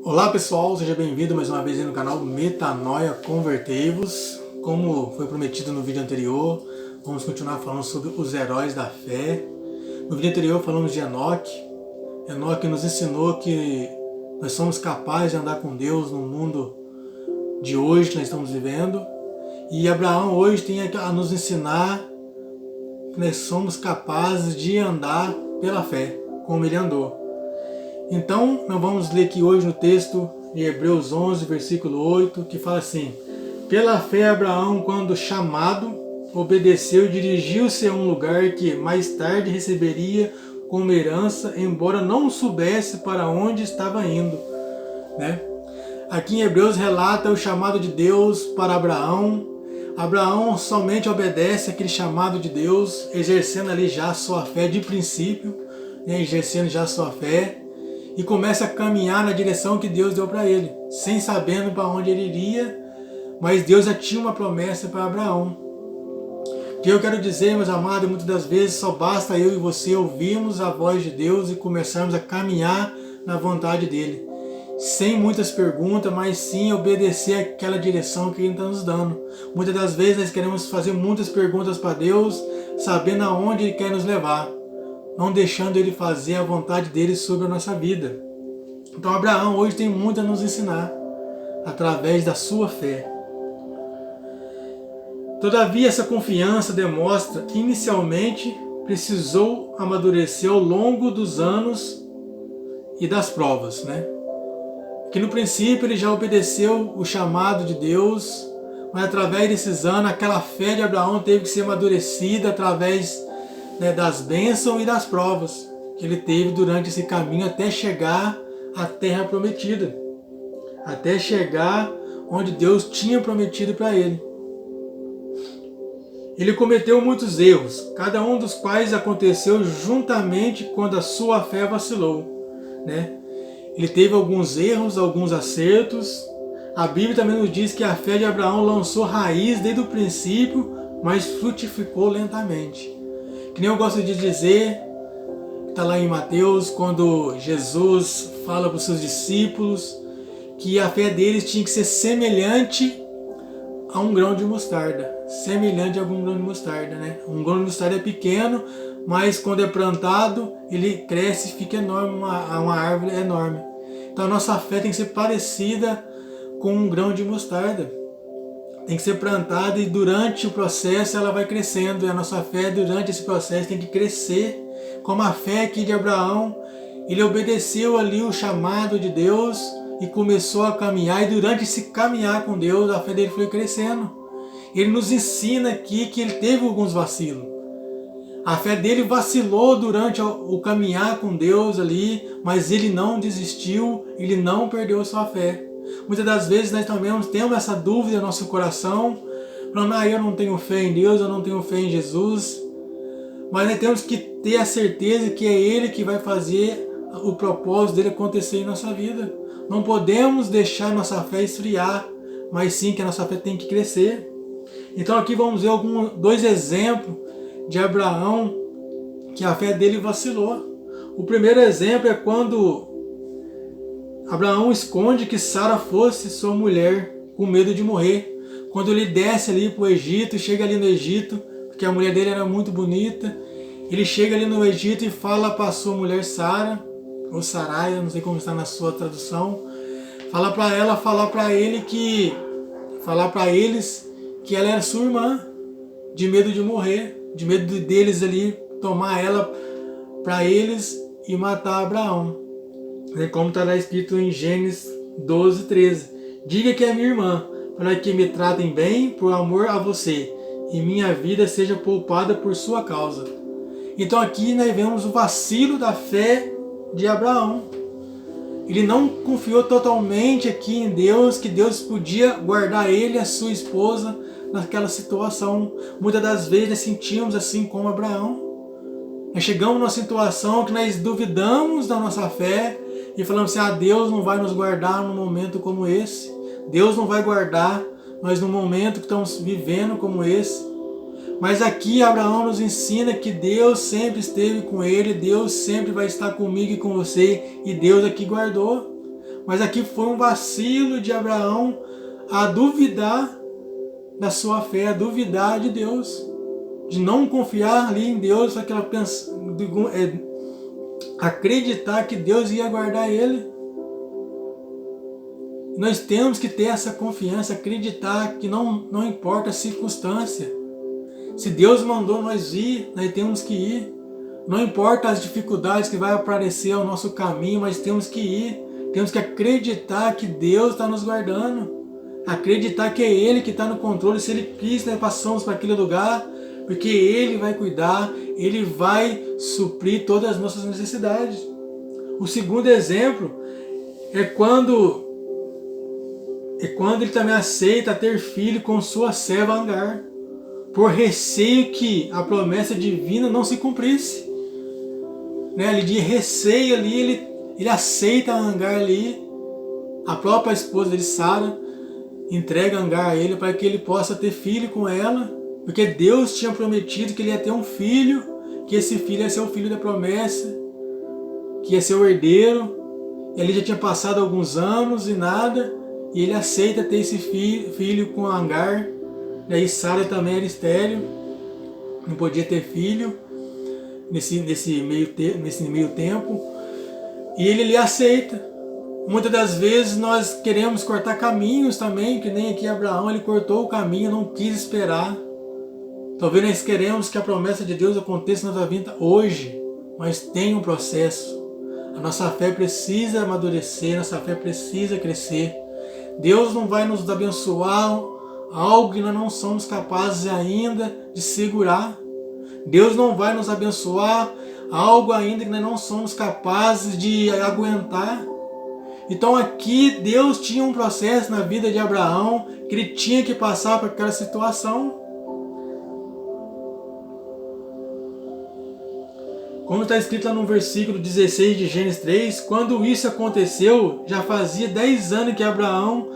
Olá pessoal, seja bem-vindo mais uma vez aí no canal Metanoia Convertei-vos. Como foi prometido no vídeo anterior, vamos continuar falando sobre os heróis da fé. No vídeo anterior falamos de Enoque. Enoque nos ensinou que nós somos capazes de andar com Deus no mundo de hoje que nós estamos vivendo. E Abraão hoje tem a nos ensinar que nós somos capazes de andar pela fé, como ele andou. Então, nós vamos ler aqui hoje no texto de Hebreus 11, versículo 8, que fala assim: pela fé Abraão, quando chamado, obedeceu e dirigiu-se a um lugar que mais tarde receberia como herança, embora não soubesse para onde estava indo. Né? Aqui em Hebreus relata o chamado de Deus para Abraão. Abraão somente obedece aquele chamado de Deus, exercendo ali já a sua fé de princípio, né? Exercendo já a sua fé, e começa a caminhar na direção que Deus deu para ele, sem sabendo para onde ele iria, mas Deus já tinha uma promessa para Abraão. O que eu quero dizer, meus amados, muitas das vezes só basta eu e você ouvirmos a voz de Deus e começarmos a caminhar na vontade dele, sem muitas perguntas, mas sim obedecer aquela direção que ele está nos dando. Muitas das vezes nós queremos fazer muitas perguntas para Deus, sabendo aonde ele quer nos levar, não deixando ele fazer a vontade dele sobre a nossa vida. Então Abraão hoje tem muito a nos ensinar, através da sua fé. Todavia essa confiança demonstra que inicialmente precisou amadurecer ao longo dos anos e das provas, né? Que no princípio ele já obedeceu o chamado de Deus, mas através desses anos aquela fé de Abraão teve que ser amadurecida através das bênçãos e das provas que ele teve durante esse caminho até chegar à terra prometida, até chegar onde Deus tinha prometido para ele. Ele cometeu muitos erros, cada um dos quais aconteceu juntamente quando a sua fé vacilou, né? Ele teve alguns erros, alguns acertos. A Bíblia também nos diz que a fé de Abraão lançou raiz desde o princípio, mas frutificou lentamente. Que nem eu gosto de dizer, está lá em Mateus, quando Jesus fala para os seus discípulos que a fé deles tinha que ser semelhante a um grão de mostarda. Semelhante a algum grão de mostarda, né? Um grão de mostarda é pequeno, mas quando é plantado, ele cresce e fica enorme, uma árvore enorme. Então a nossa fé tem que ser parecida com um grão de mostarda. Tem que ser plantada e durante o processo ela vai crescendo. E a nossa fé durante esse processo tem que crescer. Como a fé aqui de Abraão, ele obedeceu ali o chamado de Deus e começou a caminhar. E durante esse caminhar com Deus, a fé dele foi crescendo. Ele nos ensina aqui que ele teve alguns vacilos. A fé dele vacilou durante o caminhar com Deus ali, mas ele não desistiu, ele não perdeu a sua fé. Muitas das vezes nós também temos essa dúvida no nosso coração, falando, eu não tenho fé em Deus, eu não tenho fé em Jesus. Mas nós temos que ter a certeza que é Ele que vai fazer o propósito dele acontecer em nossa vida. Não podemos deixar nossa fé esfriar, mas sim que a nossa fé tem que crescer. Então aqui vamos ver dois exemplos de Abraão que a fé dele vacilou. O primeiro exemplo é quando Abraão esconde que Sara fosse sua mulher, com medo de morrer. Quando ele desce ali para o Egito, chega ali no Egito, porque a mulher dele era muito bonita, ele chega ali no Egito e fala para a sua mulher Sara, ou Sarai, eu não sei como está na sua tradução, falar para eles que ela era sua irmã, de medo de morrer, de medo deles ali tomar ela para eles e matar Abraão. Como está escrito em Gênesis 12, 13. Diga que é minha irmã, para que me tratem bem por amor a você, e minha vida seja poupada por sua causa. Então aqui nós vemos o vacilo da fé de Abraão. Ele não confiou totalmente aqui em Deus, que Deus podia guardar ele e a sua esposa naquela situação. Muitas das vezes nós sentimos assim como Abraão. Nós chegamos numa situação que nós duvidamos da nossa fé, e falamos assim, Deus não vai nos guardar num momento como esse. Deus não vai guardar nós num momento que estamos vivendo como esse. Mas aqui Abraão nos ensina que Deus sempre esteve com ele, Deus sempre vai estar comigo e com você, e Deus aqui guardou. Mas aqui foi um vacilo de Abraão a duvidar da sua fé, a duvidar de Deus, de não confiar ali em Deus, acreditar que Deus ia guardar ele. Nós temos que ter essa confiança, acreditar que não importa a circunstância. Se Deus mandou nós ir, nós temos que ir. Não importa as dificuldades que vai aparecer ao nosso caminho, mas temos que ir. Temos que acreditar que Deus está nos guardando. Acreditar que é Ele que está no controle. Se Ele quis, nós passamos para aquele lugar, porque Ele vai cuidar, Ele vai suprir todas as nossas necessidades. O segundo exemplo é quando ele também aceita ter filho com sua serva Agar, por receio que a promessa divina não se cumprisse. Ele de receio ali, ele aceita a Agar ali, a própria esposa de Sara, entrega Agar a ele para que ele possa ter filho com ela, porque Deus tinha prometido que ele ia ter um filho, que esse filho ia ser o filho da promessa, que ia ser o herdeiro. Ele já tinha passado alguns anos e nada, e ele aceita ter esse filho com Agar. Daí Sara também era estéril, não podia ter filho nesse meio tempo, e ele aceita. Muitas das vezes nós queremos cortar caminhos também, que nem aqui Abraão, ele cortou o caminho, não quis esperar. Talvez nós queremos que a promessa de Deus aconteça na nossa vida hoje, mas tem um processo. A nossa fé precisa amadurecer, nossa fé precisa crescer. Deus não vai nos abençoar algo que nós não somos capazes ainda de segurar. Deus não vai nos abençoar algo ainda que nós não somos capazes de aguentar. Então aqui Deus tinha um processo na vida de Abraão que ele tinha que passar por aquela situação. Como está escrito lá no versículo 16 de Gênesis 3, quando isso aconteceu, já fazia 10 anos que Abraão,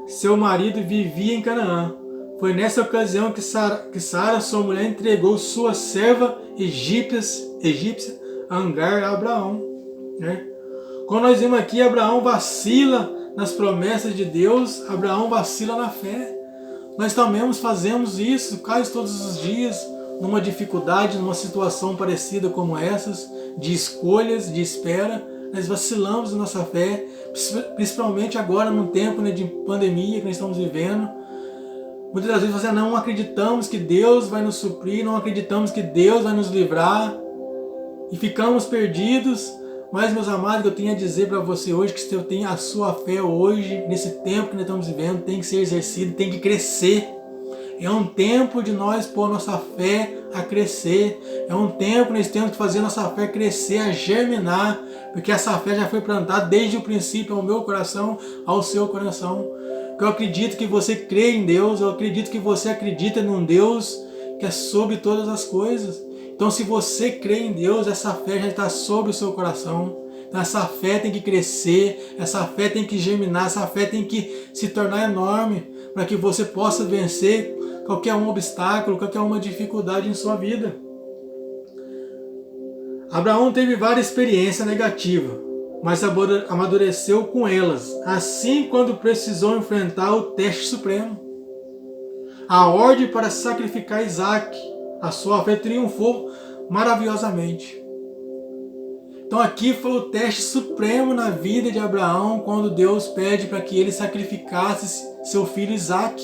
seu marido, vivia em Canaã. Foi nessa ocasião que Sara, sua mulher, entregou sua serva egípcia Agar a Abraão. Quando nós vemos aqui, Abraão vacila nas promessas de Deus, Abraão vacila na fé. Nós também fazemos isso quase todos os dias, numa dificuldade, numa situação parecida como essas, de escolhas, de espera. Nós vacilamos na nossa fé, principalmente agora num tempo de pandemia que nós estamos vivendo. Muitas das vezes nós não acreditamos que Deus vai nos suprir, não acreditamos que Deus vai nos livrar e ficamos perdidos. Mas, meus amados, eu tenho a dizer para você hoje que se eu tenho a sua fé hoje, nesse tempo que nós estamos vivendo, tem que ser exercido, tem que crescer. É um tempo de nós pôr nossa fé a crescer. É um tempo que nós temos que fazer nossa fé crescer, a germinar, porque essa fé já foi plantada desde o princípio ao meu coração, ao seu coração. Porque eu acredito que você crê em Deus, eu acredito que você acredita num Deus que é sobre todas as coisas. Então, se você crê em Deus, essa fé já está sobre o seu coração. Então, essa fé tem que crescer, essa fé tem que germinar, essa fé tem que se tornar enorme, para que você possa vencer qualquer um obstáculo, qualquer uma dificuldade em sua vida. Abraão teve várias experiências negativas, mas amadureceu com elas. Assim, quando precisou enfrentar o teste supremo, a ordem para sacrificar Isaac, a sua fé triunfou maravilhosamente. Então aqui foi o teste supremo na vida de Abraão, quando Deus pede para que ele sacrificasse seu filho Isaac.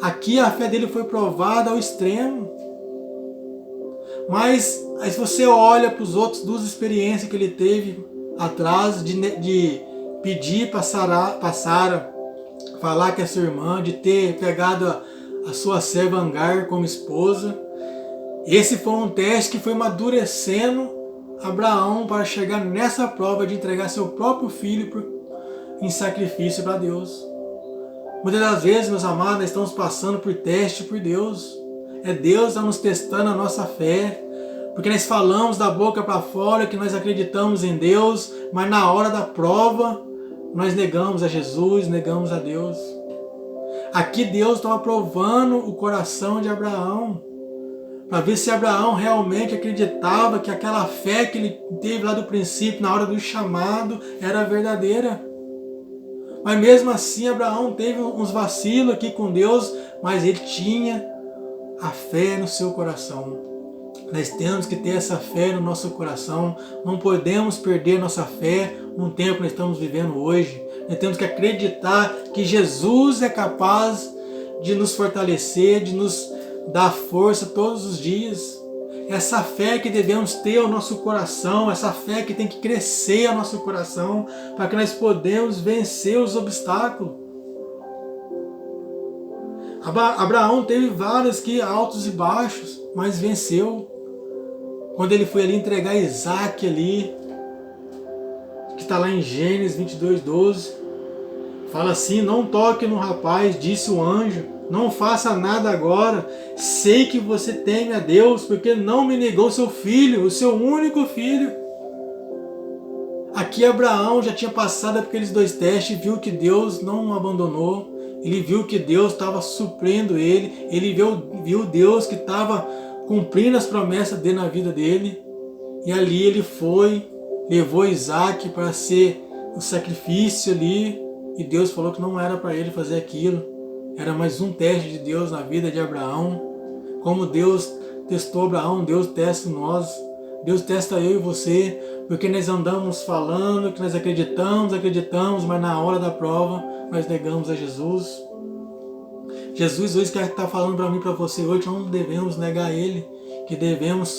Aqui a fé dele foi provada ao extremo. Mas aí se você olha para os outros duas experiências que ele teve atrás, de pedir para Sara falar que é sua irmã, de ter pegado a sua serva Agar como esposa, esse foi um teste que foi amadurecendo Abraão para chegar nessa prova de entregar seu próprio filho em sacrifício para Deus. Muitas das vezes, meus amados, nós estamos passando por teste por Deus. É Deus a nos testando a nossa fé, porque nós falamos da boca para fora que nós acreditamos em Deus, mas na hora da prova nós negamos a Jesus, negamos a Deus. Aqui Deus estava provando o coração de Abraão, para ver se Abraão realmente acreditava que aquela fé que ele teve lá do princípio, na hora do chamado, era verdadeira. Mas mesmo assim, Abraão teve uns vacilos aqui com Deus, mas ele tinha a fé no seu coração. Nós temos que ter essa fé no nosso coração. Não podemos perder nossa fé no tempo que nós estamos vivendo hoje. Nós temos que acreditar que Jesus é capaz de nos fortalecer, de nos dar força todos os dias. Essa fé que devemos ter ao nosso coração, essa fé que tem que crescer ao nosso coração, para que nós podemos vencer os obstáculos. Abraão teve vários altos e baixos, mas venceu. Quando ele foi ali entregar Isaac ali, que está lá em Gênesis 22:12, fala assim: não toque no rapaz, disse o anjo, não faça nada agora, sei que você teme a Deus, porque não me negou seu filho, o seu único filho. Aqui Abraão já tinha passado por aqueles 2 testes, viu que Deus não o abandonou, ele viu que Deus estava suprindo ele viu Deus que estava cumprindo as promessas dele na vida dele, e ali ele levou Isaac para ser o sacrifício ali, e Deus falou que não era para ele fazer aquilo, era mais um teste de Deus na vida de Abraão. Como Deus testou Abraão, Deus testa nós, Deus testa eu e você, porque nós andamos falando que nós acreditamos, mas na hora da prova nós negamos a Jesus. Jesus hoje quer estar falando para mim e para você hoje, não devemos negar Ele, que devemos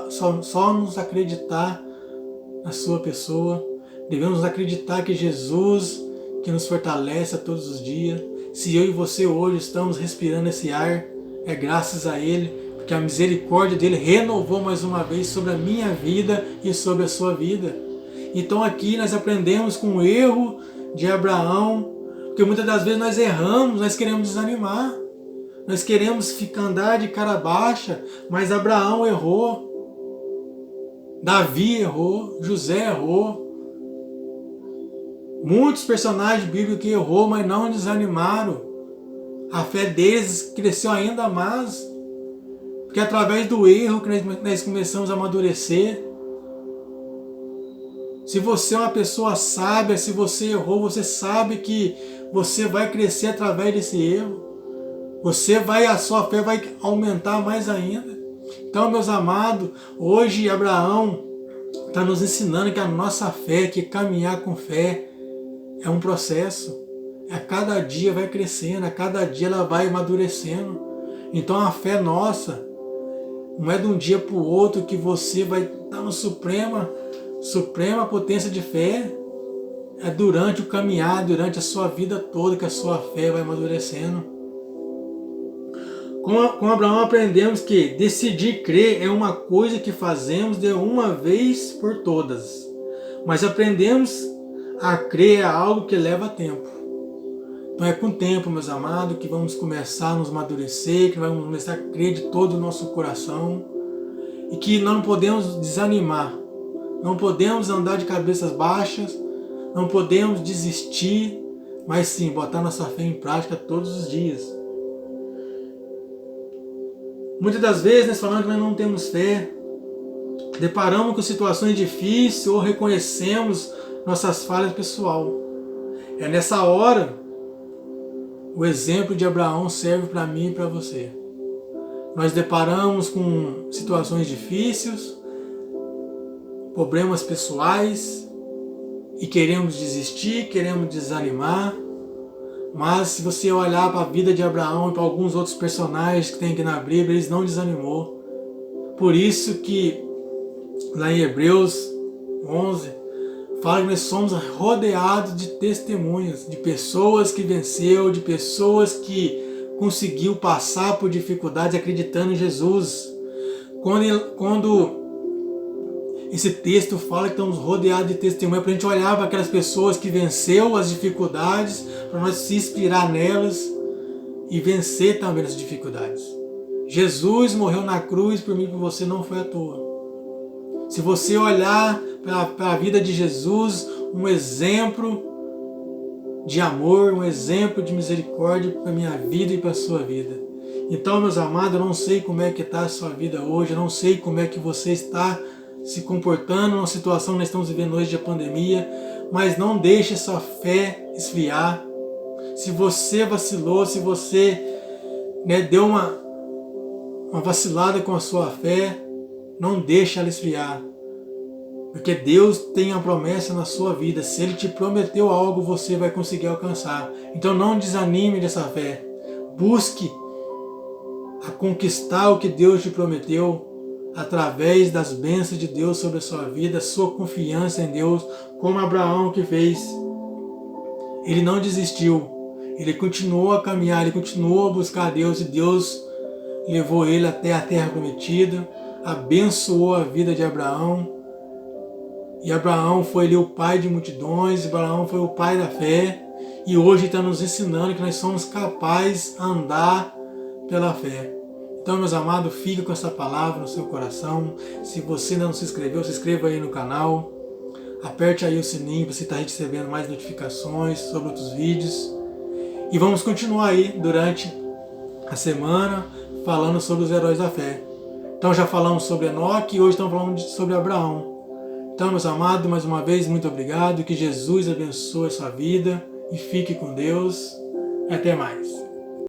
só nos acreditar na sua pessoa, devemos acreditar que Jesus que nos fortalece a todos os dias. Se eu e você hoje estamos respirando esse ar, é graças a Ele, porque a misericórdia dele renovou mais uma vez sobre a minha vida e sobre a sua vida. Então aqui nós aprendemos com o erro de Abraão, porque muitas das vezes nós erramos, nós queremos desanimar, nós queremos andar de cara baixa, mas Abraão errou, Davi errou, José errou, muitos personagens bíblicos que errou, mas não desanimaram. A fé deles cresceu ainda mais, porque através do erro que nós começamos a amadurecer. Se você é uma pessoa sábia, se você errou, você sabe que você vai crescer através desse erro. A sua fé vai aumentar mais ainda. Então, meus amados, hoje Abraão está nos ensinando que a nossa fé, que caminhar com fé, é um processo. A cada dia vai crescendo, a cada dia ela vai amadurecendo. Então a fé nossa não é de um dia para o outro que você vai estar no suprema potência de fé. É durante o caminhar, durante a sua vida toda que a sua fé vai amadurecendo. Com Abraão aprendemos que decidir crer é uma coisa que fazemos de uma vez por todas. Mas aprendemos a crer é algo que leva tempo. Então é com o tempo, meus amados, que vamos começar a nos amadurecer, que vamos começar a crer de todo o nosso coração, e que não podemos desanimar, não podemos andar de cabeças baixas, não podemos desistir, mas sim botar nossa fé em prática todos os dias. Muitas das vezes nós falamos que nós não temos fé, deparamos com situações difíceis ou reconhecemos nossas falhas pessoais. É nessa hora o exemplo de Abraão serve para mim e para você. Nós deparamos com situações difíceis, problemas pessoais, e queremos desistir, queremos desanimar. Mas se você olhar para a vida de Abraão e para alguns outros personagens que tem aqui na Bíblia, eles não desanimou. Por isso que lá em Hebreus 11, fala que nós somos rodeados de testemunhas, de pessoas que venceu, de pessoas que conseguiu passar por dificuldades acreditando em Jesus. Quando esse texto fala que estamos rodeados de testemunhas, para a gente olhar para aquelas pessoas que venceu as dificuldades, para nós se inspirar nelas e vencer também as dificuldades. Jesus morreu na cruz por mim e por você, não foi à toa. Se você olhar para a vida de Jesus, um exemplo de amor, um exemplo de misericórdia para a minha vida e para a sua vida. Então, meus amados, eu não sei como é que está a sua vida hoje, eu não sei como é que você está se comportando numa situação que nós estamos vivendo hoje de pandemia, mas não deixe sua fé esfriar. Se você vacilou, se você deu uma vacilada com a sua fé, não deixe ela esfriar. Porque Deus tem a promessa na sua vida. Se Ele te prometeu algo, você vai conseguir alcançar. Então não desanime dessa fé. Busque a conquistar o que Deus te prometeu através das bênçãos de Deus sobre a sua vida, sua confiança em Deus, como Abraão que fez. Ele não desistiu. Ele continuou a caminhar, ele continuou a buscar a Deus e Deus levou ele até a terra prometida, abençoou a vida de Abraão. E Abraão foi ali o pai de multidões, Abraão foi o pai da fé, e hoje está nos ensinando que nós somos capazes de andar pela fé. Então, meus amados, fica com essa palavra no seu coração. Se você ainda não se inscreveu, se inscreva aí no canal. Aperte aí o sininho para você estar recebendo mais notificações sobre outros vídeos. E vamos continuar aí durante a semana falando sobre os heróis da fé. Então já falamos sobre Enoque e hoje estamos falando sobre Abraão. Então, meus amados, mais uma vez, muito obrigado. Que Jesus abençoe a sua vida e fique com Deus. Até mais.